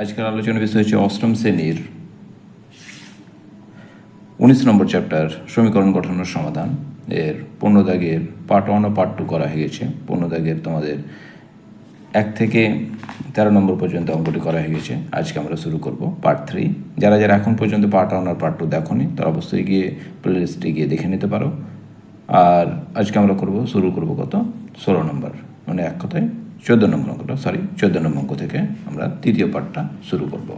আজকের আলোচনার বিষয় হচ্ছে অষ্টম শ্রেণীর 19 নম্বর চ্যাপ্টার সমীকরণ গঠনের সমাধান এর 15 দাগের পার্ট 1 ও পার্ট 2 করা হয়ে গেছে। 15 দাগের তোমাদের 1 থেকে 13 নম্বর পর্যন্ত অঙ্কটি করা হয়ে গেছে। আজকে আমরা শুরু করব পার্ট 3। যারা যারা এখন পর্যন্ত পার্ট 1 আর পার্ট 2 দেখোনি তারা অবশ্যই গিয়ে প্লেলিস্টে গিয়ে দেখে নিতে পারো। আর আজকে আমরা শুরু করব কত 16 নম্বর, মানে এক কথায় 14 নম্বর অঙ্কটা, 14 নম্বর অঙ্ক থেকে আমরা তৃতীয় পার্টটা শুরু করব।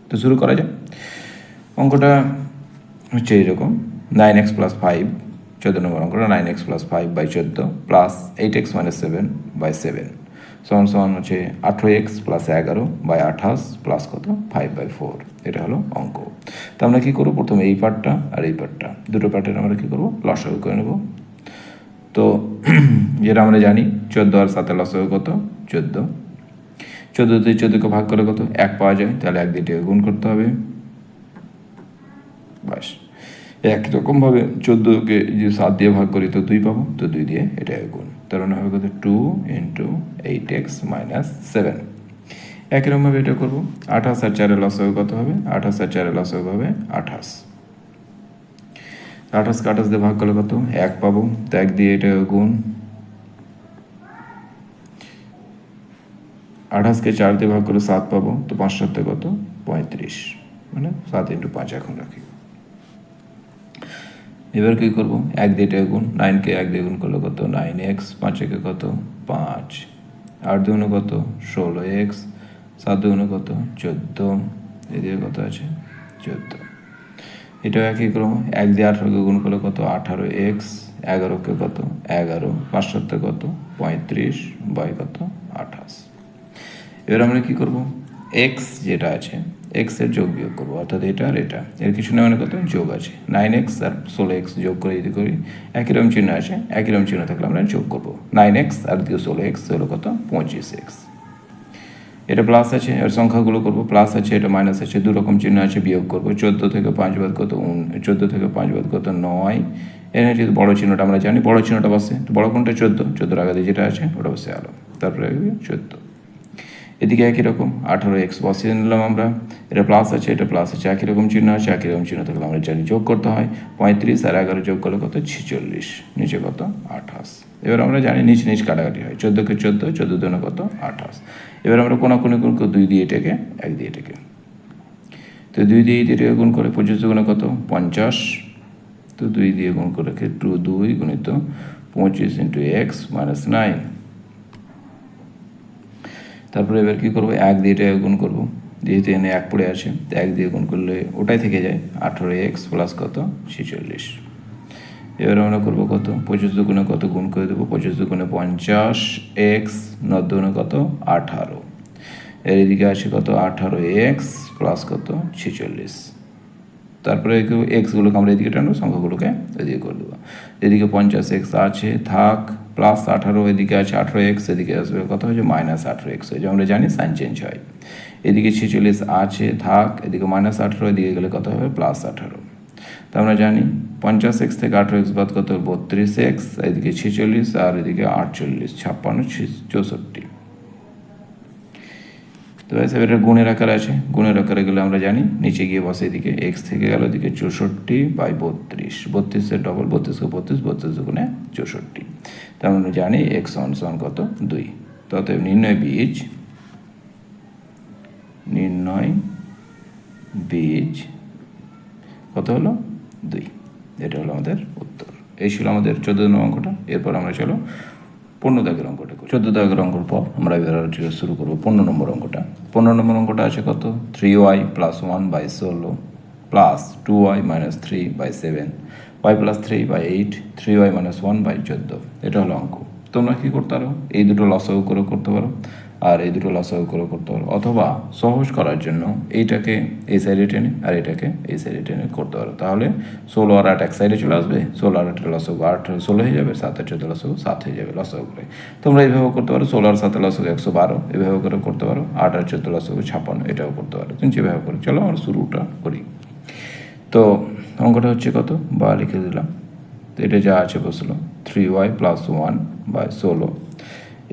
তো শুরু করা যায়। অঙ্কটা হচ্ছে এইরকম, 9x + 5, 14 নম্বর অঙ্কটা 9x + 5/14 প্লাস 8x - 7/7 সমান হচ্ছে 18x + 11/28 প্লাস কত 5/4। এটা হলো অঙ্ক। তো আমরা কী করবো, প্রথমে এই পার্টটা আর এই পার্টটা, দুটো পার্টের আমরা কী করবো, লসাগু করে নেব। তো যেটা আমরা জানি 14 আর 7 লসাগু কত 14, 14 দিয়ে 14কে ভাগ করে কত 1 পাওয়া যায়, তাহলে 1 দিয়ে গুণ করতে হবে। বাস একই রকমভাবে 14কে যে 7 দিয়ে ভাগ করি তো 2 পাবো, তো 2 দিয়ে এটা গুণ, তার মানে হবে কত 2 × 8x - 7। একই রকমভাবে এটা করবো। 28 আর 4 লসাগু কত হবে, 28 আর 4 লসাগু হবে 28। 28কে 28 দিয়ে ভাগ করলে কত 1 পাবো, তো 1 দিয়ে এটা গুণ। 28কে 4 দিয়ে ভাগ করে 7 পাবো, তো 5 × 7 কত 35, মানে 7 × 5 এখন রাখি। এবার কী করবো, 1 দিয়ে এটা গুণ, 9কে 1 দিয়ে গুণ করলে কত 9x, 5-একে কত 5, 8 দুগুণে কত 16x, 7 দুগুণে কত 14, এদিকে কত আছে 14। এটাও একই ক্রম, 1 দিয়ে 18কে গুণ করলে কত 18x, 11কে কত 11, 5 × 7 কত 35 বাই কত 28। এবার আমরা কী করবো, এক্স যেটা আছে এক্স এর যোগ বিয়োগ করবো, অর্থাৎ এটা আর এটা, এর কিছু না মানে কত যোগ আছে। 9x আর 16x যোগ করে যদি করি একই রকম চিহ্ন আছে, একই রকম চিহ্ন থাকলে আমরা যোগ করবো। 9x আর 16x হলো কত 25x। এটা প্লাস আছে, এর সংখ্যাগুলো করবো, প্লাস আছে এটা মাইনাস আছে, দু রকম চিহ্ন আছে, বিয়োগ করবো। 14 থেকে 5 বাদ কত 14 থেকে 5 বাদ কত 9। এর যেহেতু বড়ো চিহ্নটা আমরা জানি, বড়ো চিহ্নটা বসে, তো বড়ো কোনটা 14 আগে যেটা আছে ওটা বসে আলো, তারপরে 14। এদিকে একই রকম 18x বসিয়ে নিলাম আমরা, এটা প্লাস আছে এটা প্লাস আছে, একই রকম চিহ্ন আছে, একই রকম চিহ্ন থাকলে আমরা জানি যোগ করতে হয়। 35 আর 11 যোগ করলে কত 46, নিচে কত 28। এবার আমরা জানি নিচ নিচ কাটাকাটি হয়, 14কে 14, 14 দুগুণে কত 28। এবার আমরা কোনাকুনি গুণ করে 2 দিয়ে এটাকে 1 দিয়ে এটাকে, তো 2 দিয়ে এটাকে গুণ করে 25 দুগুণে কত 50, তো 2 দিয়ে গুণ করে 2 গুণিত 25 × x - 9। তারপরে এবার কী করবো, 1 দিয়ে এটা গুণ করবো, যেহেতু এনে 1 পড়ে আছে, 1 দিয়ে গুণ করলে ওটাই থেকে যায় 18x প্লাস কত 46। এবার আমরা করবো কত 25 দুগুণে কত গুণ করে দেবো, 25 দুগুণে 50x, 9 দুগুণে কত 18, এর এদিকে আছে কত 18x প্লাস কত 46। তারপরে এক্সগুলোকে আমরা এদিকে টানবো, সংখ্যাগুলোকে এদিকে করে দেবো। এদিকে 50x আছে থাক, প্লাস 18, এদিকে আছে 18x, এদিকে আসবে কত হয়েছে -18x হয়েছে, আমরা জানি সাইন চেঞ্জ হয়। এদিকে 46 আছে থাক, এদিকে -18, এদিকে গেলে কত হবে +18। তো আমরা জানি 50x থেকে 18x বাদ কত 32x, এদিকে 46 আর এদিকে 48, 56, 64। তো এটা গুণের আকার আছে, গুণের আকারে গেলে আমরা জানি নিচে গিয়ে বসে, এদিকে এক্স থেকে গেল এদিকে 64/32, 32-এর ডবল, 32কে 32, 32 দুগুণে 64। তো আমরা জানি এক্স সমান কত 2। ততএব নির্ণয় বীজ কত হলো 2। এটা হলো আমাদের উত্তর। এই ছিল আমাদের 14 নম্বর অঙ্কটা। এরপর আমরা চলো 15 দাগের অঙ্কটা করি। 14 দাগের অঙ্কর পর আমরা এবার শুরু করবো 15 নম্বর অঙ্কটা। 15 নম্বর অঙ্কটা আছে কত 3y + 1/16 plus 2y - 3/7, y + 3/8, 3y - 1/14। এটা হলো অঙ্ক। তোমরা কী করতে পারো, এই দুটো লসাগু করে করতে পারো আর এই দুটো লসাগু করে করতে পারো, অথবা সহজ করার জন্য এইটাকে এই সাইডে টেনে আর এটাকে এই সাইডে টেনে করতে পারো। তাহলে 16 আর 8 এক সাইডে চলে আসবে, 16 আর 8 লসাগু 8 16 হয়ে যাবে, 7 আর 14 লসাগু 7 হয়ে যাবে লসাগু করে। তোমরা এইভাবে করতে পারো, 16 আর 7 লসাগু 112, এভাবে করে করতে পারো। 8 আর 14 লসাগু 56, এটাও করতে পারো। তুমি যেভাবে করো, চলো আমরা শুরুটা করি। তো অঙ্কটা হচ্ছে কত বা লিখে দিলাম, তো এটা যা আছে বসলো 3y + 1/16,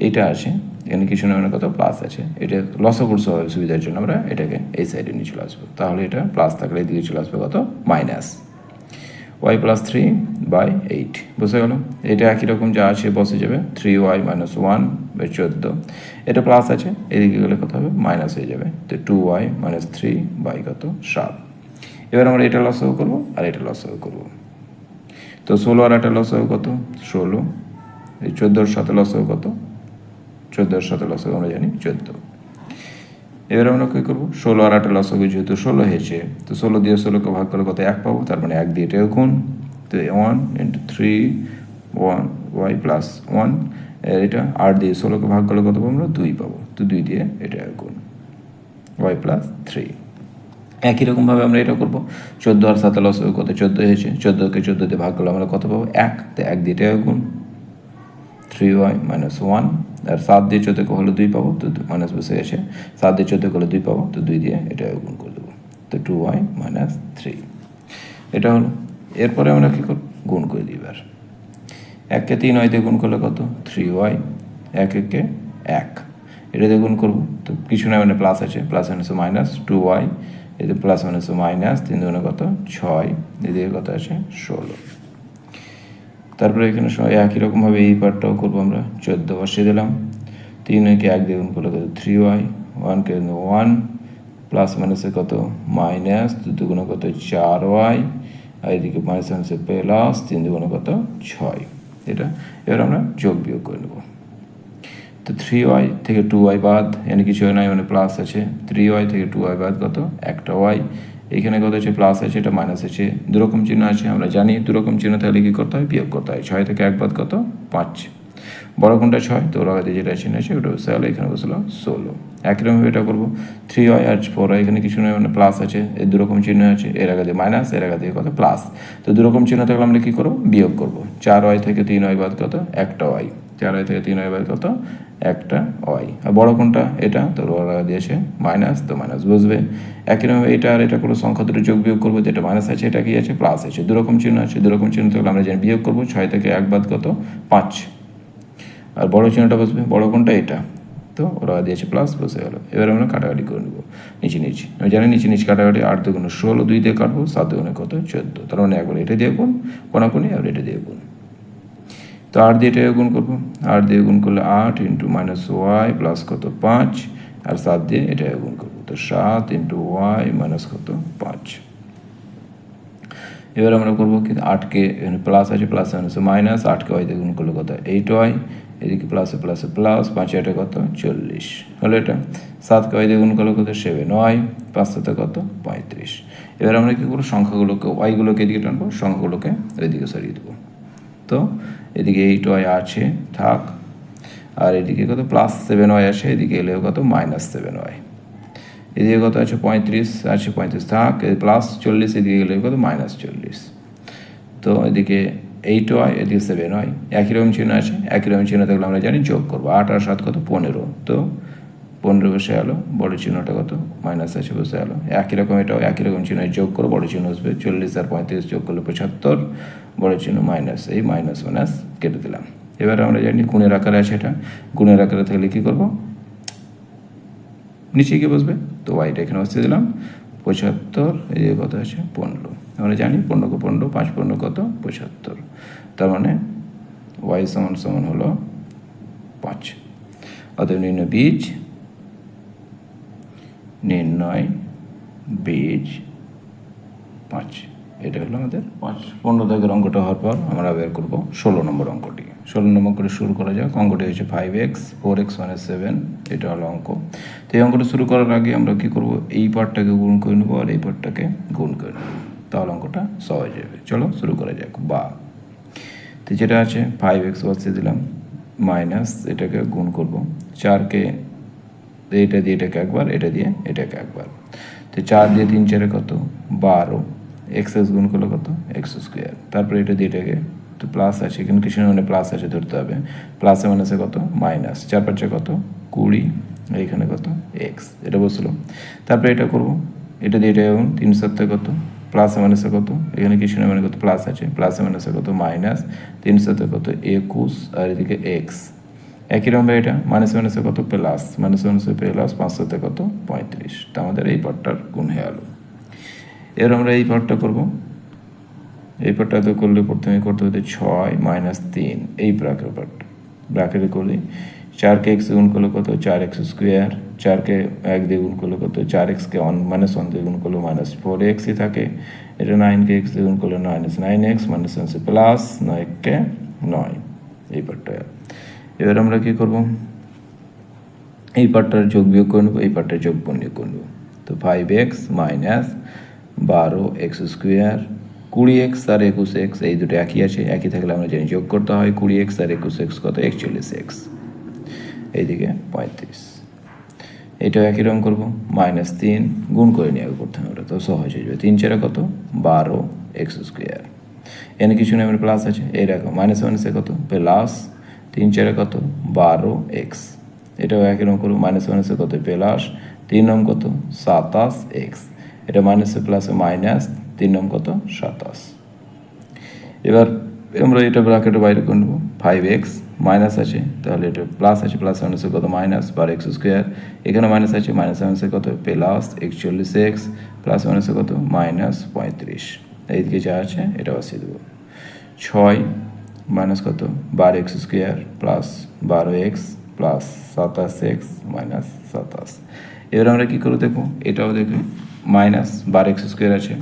এইটা আছে এখানে কিছু না মানে কত প্লাস আছে, এটা লসাগুর স্বভাবের সুবিধার জন্য আমরা এটাকে এই সাইডে নিয়ে চলে আসবো। তাহলে এটা প্লাস থাকলে এদিকে চলে আসবে কত মাইনাস y প্লাস 3/8, বুঝতে গেল? এটা একই রকম যা আছে বসে যাবে 3y - 1/14, এটা প্লাস আছে এদিকে গেলে কত হবে মাইনাস হয়ে যাবে, তো 2y - 3/7। এবার আমরা এটা লসাগু করবো আর এটা লসাগু করবো। তো 16 আর 8 লসাগু কত 16, এই 14-র সাথে লসাগু কত 14-র সাথে লসাগু আমরা জানি 14। এবার আমরা কী করবো 16 আর 8 লসাগু যেহেতু 16 হয়েছে, তো 16 দিয়ে 16কে ভাগ করলে কত 1 পাবো, তার মানে 1 দিয়ে এটাও গুণ, তো 1 × 3 1y + 1, এটা 8 দিয়ে 16কে ভাগ করলে কত পাবো আমরা 2 পাবো, তো 2 দিয়ে এটা গুণ y + 3। একই রকমভাবে আমরা এটা করবো 14 আর 7 লসাগু কত 14 হয়েছে, 14কে 14 দিয়ে ভাগ করলে আমরা কত পাবো 1, তো 1 দিয়ে এটা গুণ 3y - 1, আর 7 দিয়ে 14কে হলে 2 পাবো, তো মাইনাস বসে গেছে, 7 দিয়ে 14কে হলে 2 পাবো, তো 2 দিয়ে এটা গুণ করে দেবো, তো 2y - 3 এটা হলো। এরপরে আমরা কী করব গুণ করে দিই। এবার 1কে 3y দিয়ে গুণ করলে কত 3y, 1 1 এটা দিয়ে গুণ করবো, তো কিছু না মানে প্লাস আছে, প্লাস মানে মাইনাস 2y, এতে প্লাস মানে মাইনাস 3 দুগুণে কত 6, এদিকে কত আছে 16। তারপরে এখানে একই রকমভাবে এই পার্টটাও করবো আমরা, 14 বসিয়ে দিলাম, 3কে 1 দিয়ে গুণ করলে কত 3y, 1কে 1 প্লাস মাইনাসে কত মাইনাস 2 দুগুণে কত 4y, আর এদিকে মাইনাস মাইনাসে প্লাস 3 দুগুণে কত 6, এটা এবার আমরা যোগ বিয়োগ করে নেব। তো 3y থেকে 2y বাদ, এখানে কিছু নাই মানে প্লাস আছে, 3y থেকে 2y বাদ কত একটা y, এখানে কত আছে প্লাস আছে, এটা মাইনাস আছে, দুরকম চিহ্ন আছে আমরা জানি, দুরকম চিহ্ন তাহলে কী করতে হয় বিয়োগ করতে হয়। 6 থেকে 1 বাদ কত 5, বড় কোনটা 6, তো ওর আগে যেটা চিহ্ন আছে ওটা বসে গেলো, এখানে বসলো 16। একই রকমভাবে এটা করবো 3y আর 4y, এখানে কিছু নয় মানে প্লাস আছে, এই দুরকম চিহ্ন আছে, এর আগে দিয়ে মাইনাস, এর আগে দিয়ে কত প্লাস, তো দুরকম চিহ্ন থাকলে আমরা কী করবো বিয়োগ করবো। 4y থেকে 3y বাদ কত একটা y, 4y থেকে 3y বাদ কত একটা y, আর বড় কোনটা এটা, তো ওর আগে দিয়েছে মাইনাস, তো মাইনাস বসবে। একই রকম এটা আর এটা কোনো সংখ্যা দুটো যোগ বিয়োগ করবো, যেটা মাইনাস আছে এটা কি আছে প্লাস আছে, দুরকম চিহ্ন আছে, দুরকম চিহ্ন থাকলে আমরা যেন বিয়োগ করবো। 6 থেকে 1 বাদ কত 5, আর বড় চিহ্নটা বসবে, বড় কোনটা এটা, তো ওরা দিয়েছে প্লাস বসে গেলো। এবার আমরা কাটাকাটি করে নেবো নিচে নিচে, আমি জানি নিচে নিচে কাটাকাটি 8 দুগুণে 16, 2 দিয়ে কাটবো, 7 দুগুণে কত 14, তার মানে একবার এটা দিয়ে গুণ কোনাকুনি, আর এটা দিয়ে গুণ, তো 8 দিয়ে এটা গুণ করবো, 8 দিয়ে গুণ করলে 8 × -y প্লাস কত 5, আর 7 দিয়ে এটা গুণ করবো, তো 7 × y মাইনাস কত 5। এবার আমরা করবো কি 8কে এখানে প্লাস আছে, প্লাস মাইনাস, 8কে y দিয়ে গুণ করলে কত 8y, এদিকে প্লাসে প্লাসে প্লাস, 5 এটা কত 40 হলো এটা। 7কে y দিয়ে গুণ করলে কত 7y, 5 সাথে কত 35। এবার আমরা কী করবো সংখ্যাগুলোকে ওয়াইগুলোকে এদিকে টানবো, সংখ্যাগুলোকে ওইদিকে সরিয়ে দেবো, তো এদিকে 8y আছে থাক, আর এদিকে কত প্লাস 7y আসে, এদিকে এলেও কত -7y, এদিকে কত আছে 35 আছে, 35 থাক, প্লাস 40, এদিকে গেলে কত -40, তো এদিকে 8y, এদিকে 7y, একই রকম চিহ্ন আছে, একই রকম চিহ্ন থাকলে আমরা জানি যোগ করবো। 8 আর 7 কত 15, তো 15 বসে গেলো, বড় চিহ্নটা কত মাইনাস আছে বসে গেলো। একই রকম এটাও একই রকম চিহ্ন যোগ করো, বড় চিহ্ন আসবে 40 আর 35 যোগ করলে 75, বড় চিহ্ন মাইনাস, এই মাইনাস মাইনাস কেটে দিলাম। এবার আমরা জানি গুণের আকারে আছে, এটা গুণের আকারে থাকলে কী করবো নিচে গিয়ে বসবে, তো ওয়াইটা এখানে বসতে দিলাম 75, এই যে কত আছে 15, আমরা জানি 15কে 15, 5 15 কত 75, তার মানে ওয়াই সমান সমান হলো 5। অতএব নির্ণয় বীজ 5, এটা হলো আমাদের 15 দাগের অঙ্কটা হওয়ার পর আমরা বের করবো 16 নম্বর অঙ্কটি। 16 নম্বর করে শুরু করা যাক। অঙ্কটি হচ্ছে 5x 4x - 7, এটা হলো অঙ্ক। তো এই অঙ্কটা শুরু করার আগে আমরা কী করবো এই পার্টটাকে গুণ করে নেবো আর এই পার্টটাকে গুণ করে নেবো, তাহলে অঙ্কটা সহজ যাবে। চলো শুরু করা যাক। বা তো যেটা আছে 5x বসিয়ে দিলাম, মাইনাস এটাকে গুণ করবো, 4কে এটা দিয়ে এটাকে একবার, এটা দিয়ে এটাকে একবার, তো 4 দিয়ে 3 4 কত 12, এক্স গুণ করলে কত x², তারপরে এটা দিয়ে এটাকে, তো প্লাস আছে এখানে কিছু মানে প্লাস আছে ধরতে হবে, প্লাসে মাইনাসে কত মাইনাস, 4 5 কত 20, এইখানে কত এক্স, এটা বসলো। তারপরে এটা করব, এটা দিয়ে এটা 3 7 কত প্লাসে মাইনাসে কত, এখানে কিছু না মানে কত প্লাস আছে, প্লাসে মাইনাসে কত মাইনাস, 3 7 কত 21, আর এদিকে এক্স, একই রকমভাবে এটা মাইনাস মাইনাসে কত প্লাস, মাইনাস মাইনাসে প্লাস, 5 সাথে কত 35। তো আমাদের এই পার্টটার গুণ হয়ে গেল। এবার আমরা এই পার্টটা করব। এই পার্টটা তো করলে প্রথমে করতে হতে 6 মাইনাস 3 এই ব্র্যাকেটের পার্টটা। ব্র্যাকেটে করলে 4কে এক্স গুণ করলে কত 4x স্কোয়ার, 4কে 1 দিয়ে গুণ করলে কত 4xকে 1 মাইনাস 1 দিয়ে গুণ করলে মাইনাস 4xই থাকে। এটা 9কে x দিয়ে গুণ করলে মাইনাস 9x, মাইনাস 1 প্লাস 9কে 9 এই পার্টটা। এবার আমরা কী করব, এই পার্টটার যোগ বিয়োগ করে নেবো, এই পার্টটার যোগ বিয়োগ করে নেবো। তো 5x minus 12x square, 20x আর 21x এই দুটো একই আছে, একই থাকলে আমরা জানি যোগ করতে হয়। 20x আর 21x কত 41x, এইদিকে 35। এটাও একই রকম করবো, মাইনাস 3 গুণ করে নিয়ে আগে করতে হবে, তো সহজ হয়ে যাবে। 3 4 কত 12x স্কোয়ার, এনে কিছু নেই, প্লাস আছে এইরকম, মাইনাস মাইনাসে কত প্লাস, 3 4 কত 12x। এটাও একই রকম করবো, মাইনাস মাইনাসে কত প্লাস, 3 নম কত 27x। এটা মাইনাসে প্লাসে মাইনাস, 3 নম কত 27। এবার আমরা এটা ব্র্যাকেটে বাইরে করে নেবো। 5x মাইনাস আছে, তাহলে এটা প্লাস আছে, প্লাস মাইনাসে কত মাইনাস 12x স্কোয়ার। এখানে মাইনাস আছে, মাইনাস মাইনাসে কত প্লাস 41x, প্লাস মাইনাসে কত মাইনাস 35। এইদিকে যা আছে এটা বসিয়ে দেবো। 6 মাইনাস কত 12x square plus 12x plus 27x minus 27। এবার আমরা কী করে দেখবো, এটাও দেখবে মাইনাস 12x স্কোয়ার আছে,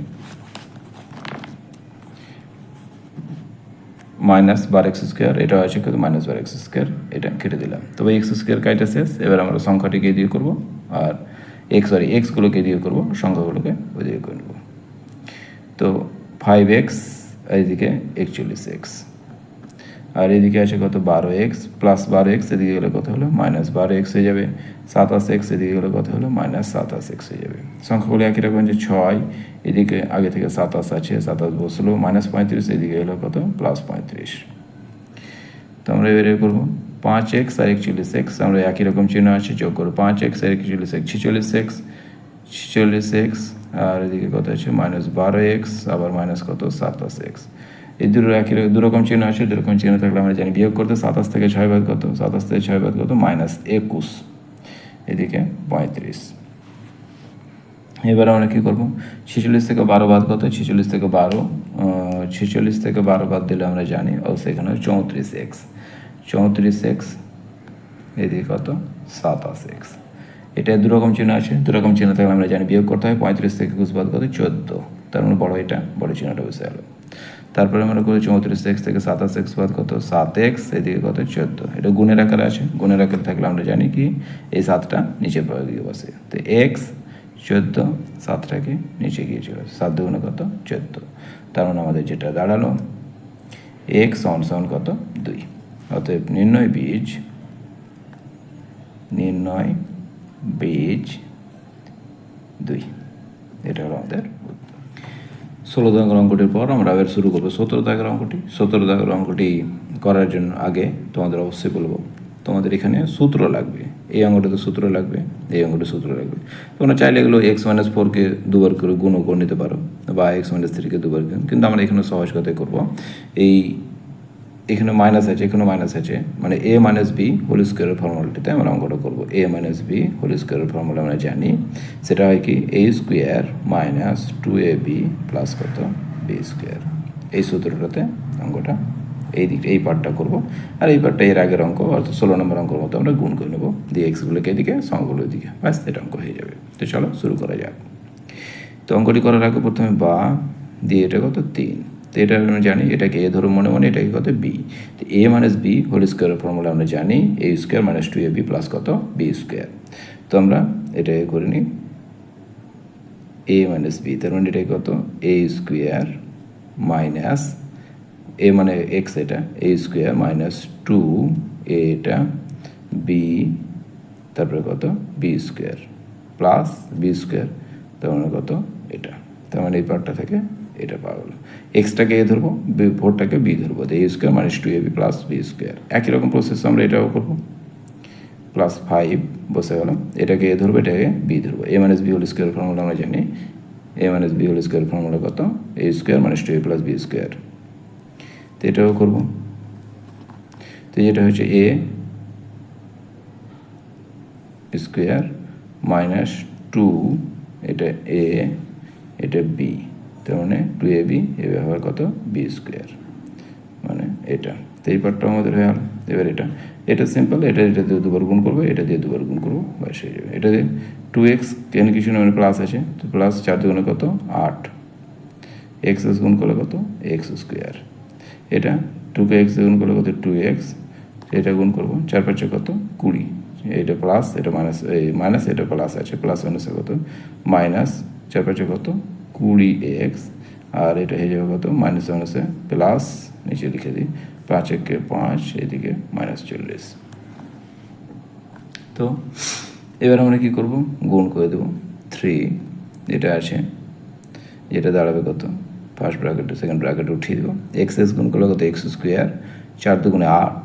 মাইনাস 12x স্কোয়ার, এটা আছে কত মাইনাস 12x স্কোয়ার, এটা কেটে দিলাম। তবে এক্স স্কোয়ার কাইটা শেষ। এবার আমরা সংখ্যাটিকে দিয়ে করবো, আর এক্সগুলোকে দিয়ে করবো, সংখ্যাগুলোকে ওই দিকে করে নেবো। তো 5x এইদিকে 41x, আর এদিকে আছে কত 12x প্লাস 12x, এদিকে গেলে কত হলো মাইনাস 12x হয়ে যাবে। 27x এদিকে গেলে কত হলো মাইনাস 27x হয়ে যাবে। সংখ্যাগুলো একই রকম, যে 6 এদিকে আগে থেকে 27 আছে, 27 বসলো, মাইনাস 35 এদিকে এলো কত প্লাস 35। তো আমরা এবারে করবো 5x আর 41x, আমরা একই রকম চিহ্ন আছে, যোগ করবো 5x আর 41x 46x, আর এদিকে কত আছে মাইনাস 12x, আবার মাইনাস কত 27x। এই দুরকম চিহ্ন আছে, দুরকম চিহ্ন থাকলে আমরা জানি বিয়োগ করতে 27 থেকে 6 বাদ কত, 27 থেকে 6 বাদ কত মাইনাস 21, এদিকে 35। এবার আমরা কী করবো, 46 থেকে 12 বাদ কত, 46 থেকে 12 বাদ দিলে আমরা জানি ও সেখানে 34x, এদিকে কত 27x। এটা দুরকম চিহ্ন আছে, দুরকম চিহ্ন থাকলে আমরা জানি বিয়োগ করতে হয়। 35 থেকে 21 বাদ কত 14, তার মানে বড় এটা বড় চিহ্নটা বসে গেল। তারপরে আমরা করি 34x থেকে 27x বাদ কত 7x, এদিকে কত 14। এটা গুণের আকারে আছে, গুণের আকারে থাকলে আমরা জানি কি এই 7টা নিচে গিয়ে বসে, তো x 14, 7টাকে নিচে গিয়ে চলে, 7 দুগুণে কত 14। তার মানে আমাদের যেটা দাঁড়ালো x সমান কত 2। অতএব নির্ণয় বীজ 2, এটা হলো আমাদের 16 দাগের অঙ্কটির পর আমরা আবার শুরু করবো 17 দাগের অঙ্কটি। 17 দাগের অঙ্কটি করার জন্য আগে তোমাদের অবশ্যই বলবো, তোমাদের এখানে সূত্র লাগবে, এই অঙ্কটাতে সূত্র লাগবে, এই অঙ্কটি সূত্র লাগবে। তোমরা চাইলে এগুলো x-4কে দুবার করে গুণও করে নিতে পারো, বা x-3কে দুবার, কিন্তু আমরা এখানে সহজ কথাই করবো। এখানে মাইনাস আছে, এখানে মাইনাস আছে, মানে a মাইনাস বি হোল স্কোয়ারের ফর্মুলাটিতে আমরা অঙ্কটা করবো। a মাইনাস বি হোল স্কোয়ারের ফর্মুলা আমরা জানি, সেটা হয় কি a square minus 2ab plus কত বি স্কোয়ার। এই সূত্রটাতে অঙ্কটা এই পার্টটা করবো, আর এই পার্টটা এর আগের অঙ্ক অর্থাৎ 16 নম্বর অঙ্কের মতো আমরা গুণ করে নেবো, দিয়ে এক্সগুলোকে এদিকে সংখ্যাগুলো এদিকে, ব্যাস এটা অঙ্ক হয়ে যাবে। তো চলো শুরু করা যাক। তো অঙ্কটি করার আগে প্রথমে বা দিয়ে এটা কত 3, তো এটা আমরা জানি এটাকে এ ধরো মনে মনে, এটাকে কত বি। তো এ মাইনাস বি হোল স্কোয়ারের ফর্মুলা আমরা জানি এ স্কোয়ার মাইনাস 2ab প্লাস কত বি স্কোয়ার। তো আমরা এটাকে করে নিই এ মাইনাস বি, তার মানে এটাকে কত এ স্কোয়ার মাইনাস এ মানে এক্স, এটা এ স্কোয়ার মাইনাস 2 এটা বি, তারপরে কত B square plus B square, তার মানে কত এটা। তার মানে এই পার্টটা থেকে এটা পাওয়া গেলো। এক্সটাকে এ ধরবো, 4টাকে বি ধরবো, তো A square minus 2ab plus B square. একই রকম প্রসেস আমরা এটাও করবো, প্লাস 5 বসে গেলাম, এটাকে এ ধরবো, এটাকে বি ধরবো। A minus B whole square formula আমরা জানি, A minus B whole square formula কত A square minus 2ab plus B square. তো এটাও করবো, তো যেটা হচ্ছে এ স্কোয়ার মাইনাস 2, এটা এ, এটা বি, তার মানে 2ab, এ ব্যবহার কত বি স্কোয়ার, মানে এটা। তো এই পার্টটা আমাদের হয়ে গেল। এবার এটা সিম্পল, এটা দিয়ে দুবার গুণ করবো, এটা দিয়ে দুবার গুণ করবো, ব্যাস হয়ে যাবে। এটা দিয়ে 2x কেন কিছু না, মানে প্লাস আছে, তো প্লাস 4 দুগুণে কত 8, এক্স গুণ করলে কত এক্স স্কোয়ার। এটা 2কে এক্স গুণ করলে কত 2x, এটা গুণ করবো 4 5 কত 20, এটা প্লাস, এটা মাইনাস, এই মাইনাস, এটা প্লাস আছে, প্লাস মাইনাসে কত মাইনাস 4 5 কত 20x, আর এটা হয়ে যাবে কত মাইনাস মাইনাসে প্লাস, নিচে লিখে দিই 5 1 5, এদিকে -40। তো এবার আমরা কি করব, গুণ করে দেবো 3, এটা আছে, যেটা দাঁড়াবে কত ফার্স্ট ব্র্যাকেটে সেকেন্ড ব্র্যাকেটে উঠিয়ে দেবো, এক্স গুণ করলে কত এক্স স্কোয়ার, 4 দুগুণে 8,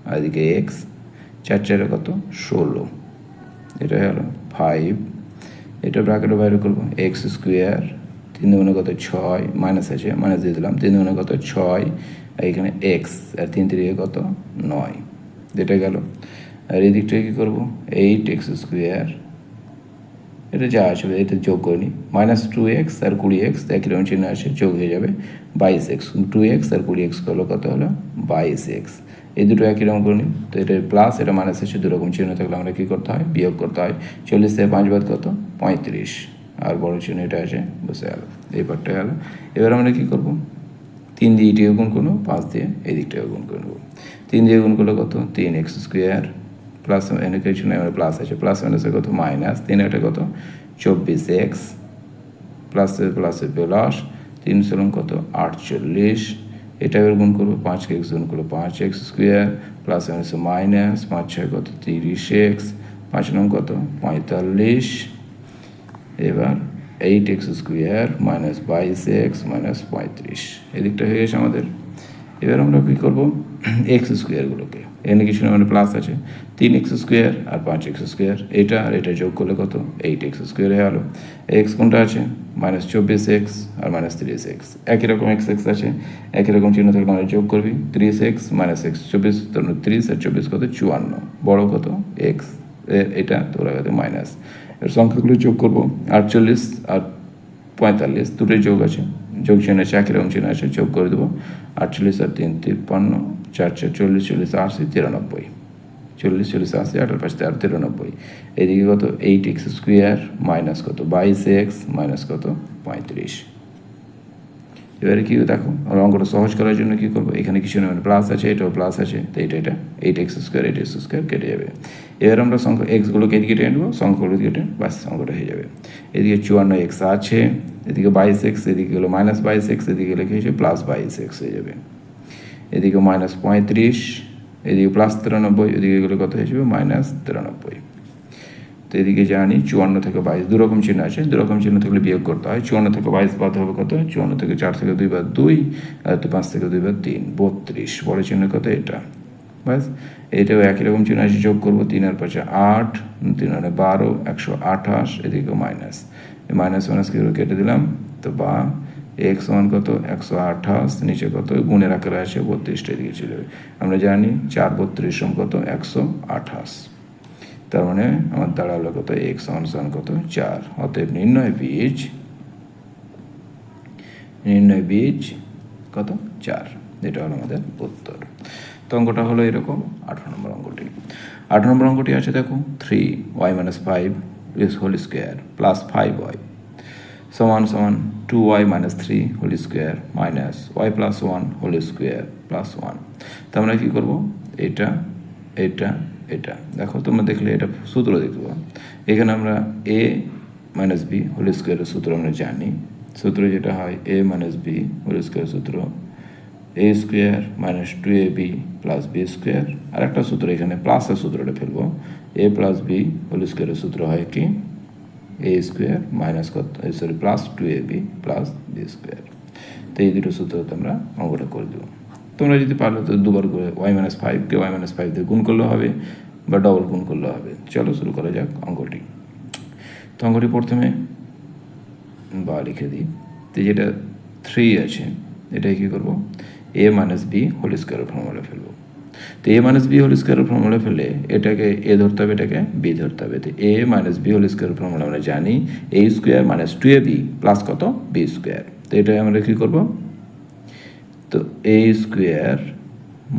আর এদিকে এক্স, 4 4 কত 16, এটা হলো 5, এটা ব্র্যাকেটের বাইরে করবো এক্স স্কোয়ার, 3 দুগুণে কত 6, মাইনাস আছে মাইনাস দিয়ে দিলাম, 3 দুগুণে কত 6, আর এখানে এক্স, আর 3 3 কত 9, এটা গেল। আর এই দিকটায় কী করবো 8x স্কোয়ার, এটা যা আসবে এটা যোগ করিনি, -2x আর 20x একই রকম চিহ্ন আছে, যোগ হয়ে যাবে 22x, 2x আর 20x করলো কত হলো 22x, এই দুটো একই রকম করিনি, তো এটা প্লাস এটা মাইনাস আছে, দু রকম চিহ্ন থাকলে আমরা কী করতে হয় বিয়োগ করতে হয়, 40 থেকে 5 বাদ কত 35, আর বড় চিহ্ন এটা আছে, বসে গেল, এই পার্টটা গেল। এবার আমরা কী করবো 3 দিয়ে এটিও গুণ করবো, 5 দিয়ে এই দিকটাও গুণ করে নেবো, 3 দিয়ে গুণ করলে কত 3x স্কোয়ার, প্লাস এনে কিছু নেই, মানে প্লাস আছে, প্লাস মাইনাসে কত মাইনাস, 3 একটা কত 24x, প্লাসে প্লাসে প্লাস, 3 7 কত 48, এটা এবার গুণ করবো 5কে x গুণ করলো 5x স্কোয়ার, প্লাস মাইনাসে মাইনাস, 5 6 কত 30x, 5 9 কত 45, এবার 8x square minus 22x minus 35, এদিকটা হয়ে গেছে আমাদের। এবার আমরা কী করবো এক্স স্কোয়ারগুলোকে, এখানে কিছু না মানে প্লাস আছে, 3x স্কোয়ার আর 5x স্কোয়ার, এটা আর এটা যোগ করলে কত 8x স্কোয়ার হয়ে গেলো। এক্স কোনটা আছে -24x আর -30x, একই রকম x আছে, একই রকম চিহ্ন থাকলে মানে যোগ করবি, 30x -x 24, তোর 30 আর 24 কত 54, বড় কত x, এটা তোরা কত মাইনাস, এর সংখ্যাগুলো যোগ করবো 48 আর 45, দুটোই যোগ আছে, যোগ চিহ্ন আছে, একই রকম চিহ্ন আছে, যোগ করে দেবো 48 আর 3 53, 4 4 40 40 80 93, 40 40 80 8 5 93, এদিকে কত 8x স্কোয়ার মাইনাস কত 22x মাইনাস কত 35। এবারে কি দেখো, আমরা অঙ্কটা সহজ করার জন্য কী করবো, এখানে কিছু না মানে প্লাস আছে, এটাও প্লাস আছে, তো এটা 8x স্কোয়ার 8x স্কোয়ার কেটে যাবে। এবার আমরা সংখ্যা এক্সগুলোকে এদিকে টেনে নেবো, সংখ্যাগুলো কেটে বাস অঙ্কটা হয়ে যাবে। এদিকে 54x আছে, এদিকে 22x, এদিকে গেলো -22x, এদিকে লিখে এসে +22x হয়ে যাবে, এদিকে -35, এদিকে +93, এদিকে গেলে কত হয়ে যাবে -93। তো এদিকে জানি 54 থেকে 22 দুরকম চিহ্ন আছে, দুরকম চিহ্ন থাকলে বিয়োগ করতে হয়, 54 থেকে 22 বাদ হবে কত 54 থেকে 4 থেকে 2 বাদ 2, আর 5 থেকে 2 বাদ 3 32, বড় চিহ্ন কত এটা, বাস এটাও একই রকম চিহ্ন আছে, যোগ করবো 3 আর 5 8, 3 আর 12 128, এদিকে মাইনাস, মাইনাস মাইনাস কি কেটে দিলাম, তো বা x সমান কত 128, নিচে কত গুণের আকারে আছে 32টা এদিকে চলে যাবে, আমরা জানি 4 32 সমান কত 128, তার মানে আমার দাঁড়ালো কত x সমান কত 4, অতএব নির্ণয় বীজ কত 4, এটা হলো আমাদের উত্তর। তো অঙ্কটা হলো এরকম 18 নম্বর অঙ্কটি। 18 নম্বর অঙ্কটি আছে দেখো 3y - 5 whole square plus 5y সমান 2y - 3 whole square minus y + 1 whole square plus 1। তো আমরা কী করবো, এটা দেখো, তোমরা দেখলে এটা সূত্র দেখতে পাবো, এখানে আমরা a - b হোল স্কোয়ারের সূত্র আমরা জানি, সূত্র যেটা হয় a - b হোল স্কোয়ার সূত্র a square - 2ab + b square, আর একটা সূত্র এখানে প্লাসের সূত্রটা ফেলবো, a + b হোল স্কোয়ারের সূত্র হয় কি a স্কোয়ার মাইনাস কত +2ab + b স্কোয়ার। তো এই দুটো সূত্র তোমরা অঙ্কটা করে দেবো, তোমরা যদি পারলে তো দুবার করে y - 5কে y - 5 দিয়ে গুণ করলেও হবে বা ডবল গুণ করলেও হবে। চলো শুরু করা যাক অঙ্কটি। তো অঙ্কটি প্রথমে বা লিখে দিই, তো যেটা 3 আছে এটাই কী করবো a - b হোল স্কোয়ারের ফর্মুলা ফেলবো, তো এ মাইনাস বি হোল স্কোয়ারের ফর্মুলা ফেলে এটাকে এ ধরতে হবে, এটাকে বি ধরতে হবে। তো এ মাইনাস বি হোল স্কোয়ারের ফর্মুলা আমরা জানি এ square minus two A B plus কত বি স্কোয়ার। তো এটা আমরা কী করবো, তো এ স্কোয়ার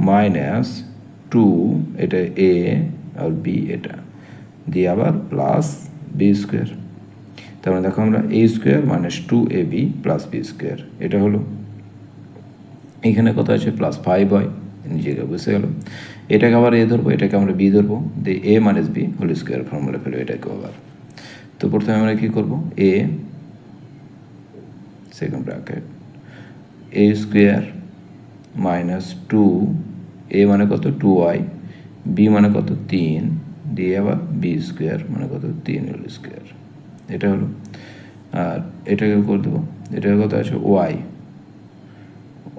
মাইনাস টু, এটা এ আর বি, এটা দিয়ে আবার প্লাস বি স্কোয়ার। তারপরে দেখো আমরা এ square minus two A B plus B square, এটা হলো। এখানে কত আছে প্লাস 5y, নিজেকে বুঝতে গেল। এটাকে আবার এ ধরবো, এটাকে আমরা বি ধরবো, দিয়ে A minus B whole square formula ফেলবো এটাকে আবার। তো প্রথমে আমরা কী করবো, A second bracket A square minus two, A মানে কত 2y, বি মানে কত 3, দিয়ে আবার বি স্কোয়ার মানে কত 3 হোল স্কোয়ার, এটা হলো। আর এটাকে করে দেবো, এটাকে কত আছে ওয়াই,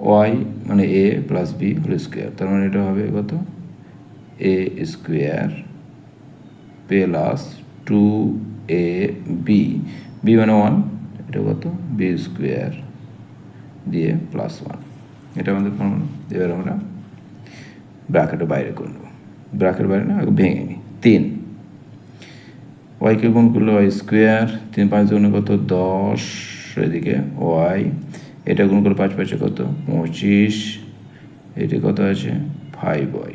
ওয়াই মানে এ প্লাস বি হোল স্কোয়ার, তার মানে এটা হবে কত A square plus two A B, B মানে 1, এটা কত বি স্কোয়ার দিয়ে প্লাস 1, এটা আমাদের ফর্মুলা। এবার আমরা ব্র্যাকেটের বাইরে করে নেব, ব্র্যাকেট বাইরে না ভেঙে নিই। 3 ওয়াইকে গুণ করলে ওয়াই স্কোয়ার, 3 5 গুণে কত 10, এদিকে ওয়াই, এটা গুণ করে 5 5 কত 25, এটি কত আছে 5y,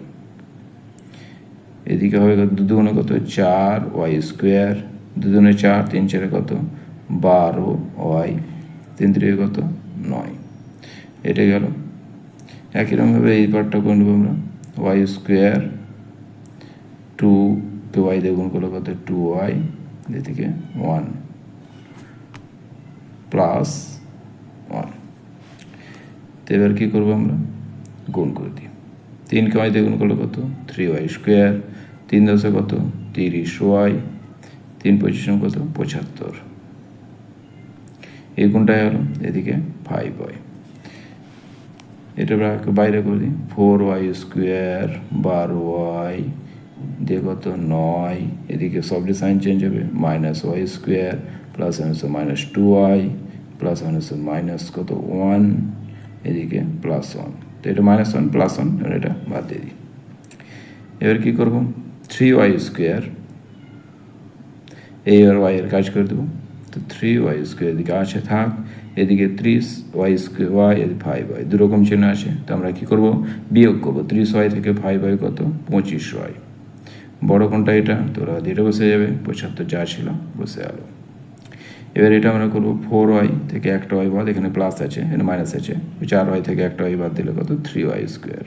এদিকে হবে কত 2 গুণে কত 4 ওয়াই স্কোয়ার, 2 দুগুণে 4, 3 4 কত 12 ওয়াই, 3 3 কত 9, এটা গেল। একই রকমভাবে এই পার্টটা করে নেবো আমরা, ওয়াই স্কোয়ার 2 কে ওয়াই দিয়ে গুণ করলে কত 2y, এদিকে 1 প্লাস 1। তো এবার কী করবো আমরা, গুণ করে দিই। 3 কে ওয়াই দিয়ে গুণ করলে কত 3y স্কোয়ার, 3 10 কত 30y, 3 25 কত 75, এই গুণটাই হলো, এদিকে 5y, এটা বাইরে করে দিই। 4y স্কোয়ার 12y দিয়ে কত 9, এদিকে সবটি সাইন চেঞ্জ হবে, minus y square plus minus 2y plus minus কত 1, এদিকে প্লাস 1, তো এটা মাইনাস 1 প্লাস 1, এটা বাদ দিয়ে দিই। এবার কী করবো, 3y স্কোয়ার, এই আর ওয়াই এর কাজ করে দেবো। তো 3y স্কোয়ার এদিকে আছে থাক, এদিকে 30y স্কোয়ার ওয়াই, এদিকে 5y, দুরকম চিহ্ন আছে। তো আমরা কী করবো, বিয়োগ করবো। 30y থেকে 5y কত 25y, বড় কোনটা এটা, তোরা এটা বসে যাবে, 75 যা ছিল বসে গেল। এবার এটা আমরা করবো 4y থেকে একটা y বাদ, এখানে প্লাস আছে এখানে মাইনাস আছে, 4y থেকে একটা y বাদ দিলে কত 3y square,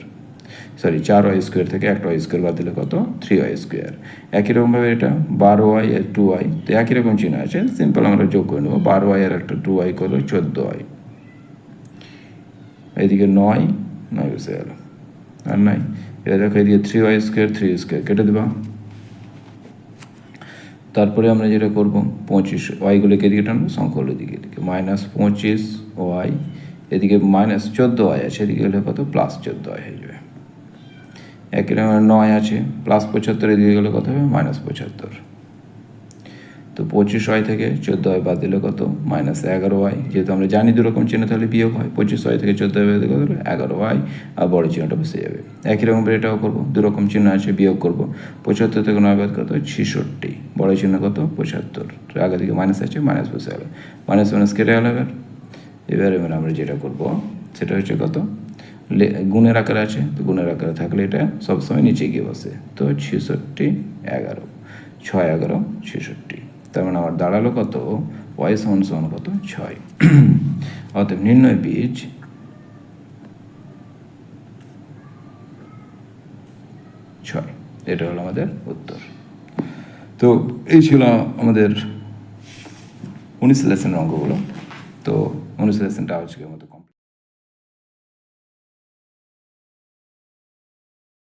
sorry 4y square থেকে একটা y স্কোয়ার বাদ দিলে কত 3y স্কোয়ার। একই রকমভাবে এটা 12y আর 2y, তো একই রকম চিহ্ন আছে, সিম্পল আমরা যোগ করে নেবো। 12y আর একটা 2y করলো 14y, এইদিকে 9 বসে গেল, আর নাই। এটা দেখো এদিকে 3y স্কোয়ার 3 স্কোয়ার কেটে দেবা। তারপরে আমরা যেটা করবো 25 ওয়াইগুলোকে এদিকে টানবো, সংখ্যা হলো এদিকে, এদিকে মাইনাস 25 ওয়াই, এদিকে মাইনাস 14y আছে, এদিকে হলে কত প্লাস 14y হয়ে যাবে। একই রকম 9 আছে প্লাস 75, এদিকে গেলে কত হবে মাইনাস 75। তো 25y থেকে 14y বাদ দিলে কত মাইনাস 11y, যেহেতু আমরা জানি দুরকম চিহ্ন তাহলে বিয়োগ হয়, 25y থেকে 14y বাদ দিলে কত হলো 11y, আর বড় চিহ্নটা বসে যাবে। একই রকম এটাও করবো, দুরকম চিহ্ন আছে, বিয়োগ করবো। 75 থেকে 9 বাদ কত 66, বড় চিহ্ন কত 75, আগে দিকে মাইনাস আছে মাইনাস বসে গেল, মাইনাস মাইনাস কেটে গেল। এবার আমরা যেটা করবো সেটা হচ্ছে কত গুণের আকারে আছে, তো গুণের আকারে থাকলে এটা সবসময় নিচে গিয়ে বসে। তো 66 11 6 11 66, তার মানে আমার দাঁড়ালো কত ওয়াই সমান সমান কত 6। অতএব নির্ণয় বীজ 6, এটা হলো আমাদের উত্তর। তো এই ছিল আমাদের 19 লেসনের অঙ্কগুলো। তো 19 লেসনটা আজকের মতো